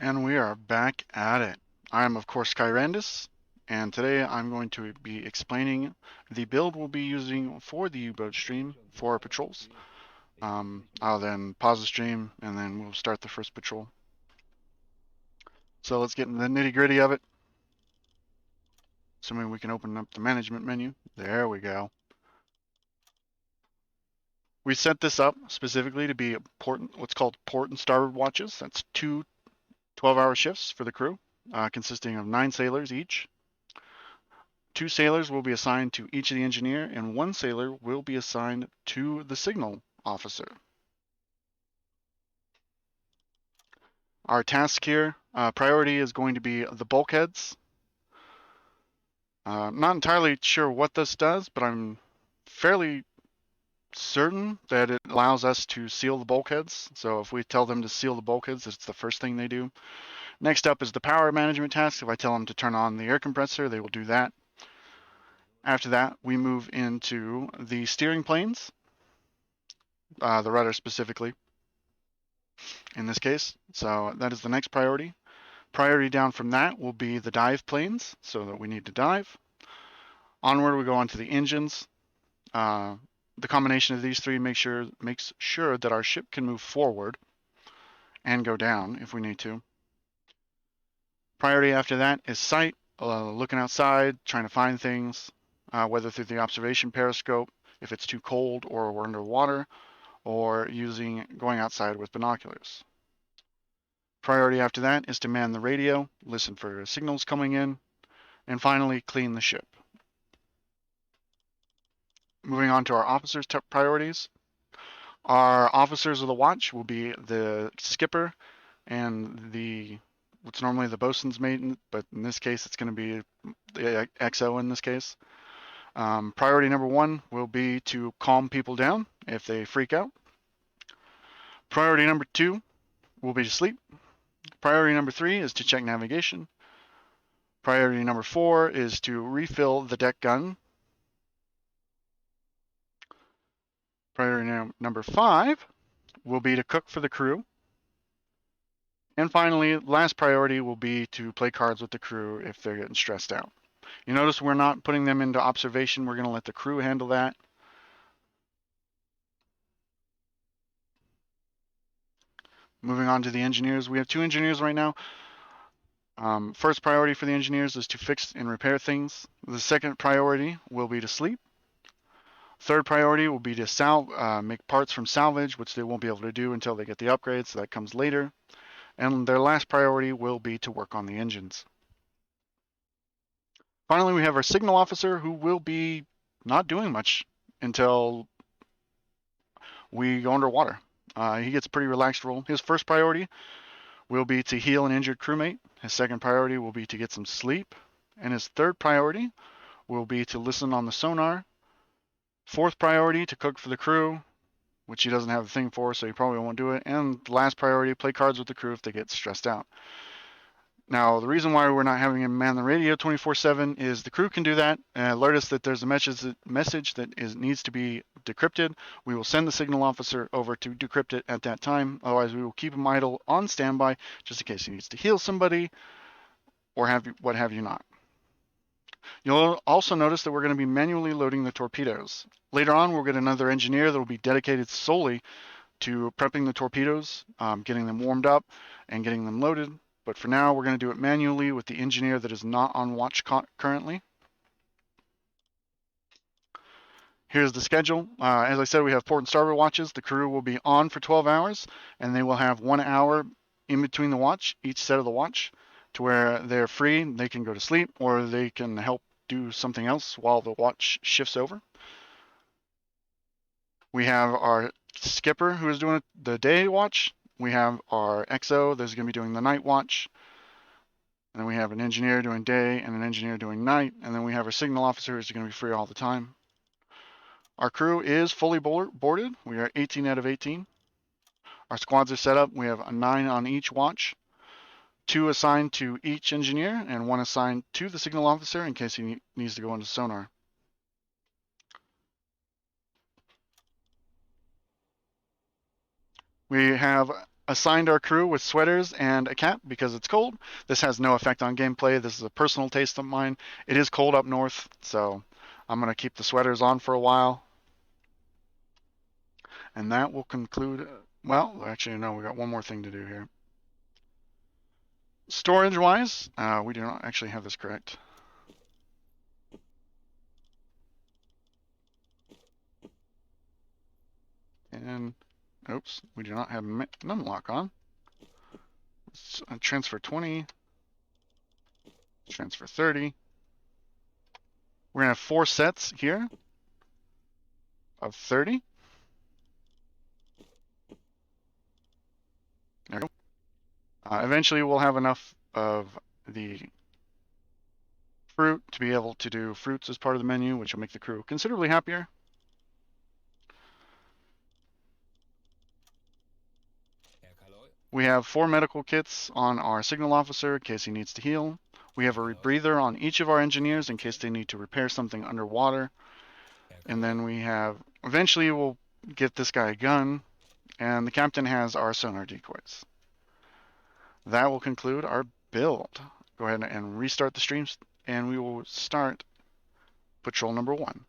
And we are back at it. I am, of course, Kyrandis, and today I'm going to be explaining the build we'll be using for the U-boat stream for our patrols. I'll then pause the stream, and then we'll start the first patrol. So let's get into the nitty-gritty of it. Assuming we can open up the management menu. There we go. We set this up specifically to be what's called port and starboard watches. That's two 12-hour shifts for the crew, consisting of 9 sailors each. 2 sailors will be assigned to each of the engineer, and 1 sailor will be assigned to the signal officer. Our task here, priority is going to be the bulkheads. Not entirely sure what this does, but I'm fairly certain that it allows us to seal the bulkheads. So if we tell them to seal the bulkheads, it's the first thing they do. Next up is the power management task. If I tell them to turn on the air compressor, they will do that. After that, we move into the steering planes, the rudder specifically in this case. So that is the next priority. Priority down from that will be the dive planes, so that we need to dive. Onward we go on to the engines. The combination of these three makes sure that our ship can move forward and go down if we need to. Priority after that is sight, looking outside, trying to find things, whether through the observation periscope, if it's too cold or we're underwater, or going outside with binoculars. Priority after that is to man the radio, listen for signals coming in, and finally clean the ship. Moving on to our officers' priorities. Our officers of the watch will be the skipper and what's normally the bosun's mate, but in this case it's going to be the XO in this case. Priority number 1 will be to calm people down if they freak out. Priority number 2 will be to sleep. Priority number 3 is to check navigation. Priority number 4 is to refill the deck gun. Priority number 5 will be to cook for the crew. And finally, last priority will be to play cards with the crew if they're getting stressed out. You notice we're not putting them into observation. We're going to let the crew handle that. Moving on to the engineers. We have 2 engineers right now. First priority for the engineers is to fix and repair things. The second priority will be to sleep. Third priority will be to make parts from salvage, which they won't be able to do until they get the upgrades, so that comes later. And their last priority will be to work on the engines. Finally, we have our signal officer, who will be not doing much until we go underwater. He gets a pretty relaxed role. His first priority will be to heal an injured crewmate. His second priority will be to get some sleep. And his third priority will be to listen on the sonar. Fourth priority, to cook for the crew, which he doesn't have a thing for, so he probably won't do it. And last priority, play cards with the crew if they get stressed out. Now, the reason why we're not having him man the radio 24/7 is the crew can do that and alert us that there's a message that needs to be decrypted. We will send the signal officer over to decrypt it at that time. Otherwise, we will keep him idle on standby just in case he needs to heal somebody or what have you not. You'll also notice that we're going to be manually loading the torpedoes. Later on, we'll get another engineer that will be dedicated solely to prepping the torpedoes, getting them warmed up, and getting them loaded. But for now, we're going to do it manually with the engineer that is not on watch currently. Here's the schedule. As I said, we have port and starboard watches. The crew will be on for 12 hours, and they will have 1 hour in between the watch, each set of the watch, to where they're free. They can go to sleep, or they can help do something else while the watch shifts over. We have our skipper, who is doing the day watch. We have our XO that's going to be doing the night watch. And then we have an engineer doing day and an engineer doing night. And then we have our signal officer who's going to be free all the time. Our crew is fully boarded. We are 18 out of 18. Our squads are set up. We have a 9 on each watch. 2 assigned to each engineer and 1 assigned to the signal officer in case he needs to go into sonar. We have assigned our crew with sweaters and a cap because it's cold. This has no effect on gameplay. This is a personal taste of mine. It is cold up north, so I'm going to keep the sweaters on for a while. And that will conclude. Well, actually, no, we got one more thing to do here. Storage-wise, we do not actually have this correct. And, oops, we do not have numlock on. Let's transfer 20, transfer 30. We're going to have 4 sets here of 30. There we go. Eventually, we'll have enough of the fruit to be able to do fruits as part of the menu, which will make the crew considerably happier. We have 4 medical kits on our signal officer in case he needs to heal. We have a rebreather on each of our engineers in case they need to repair something underwater. And then we have, eventually we'll get this guy a gun, and the captain has our sonar decoys. That will conclude our build. Go ahead and restart the streams, and we will start patrol number 1.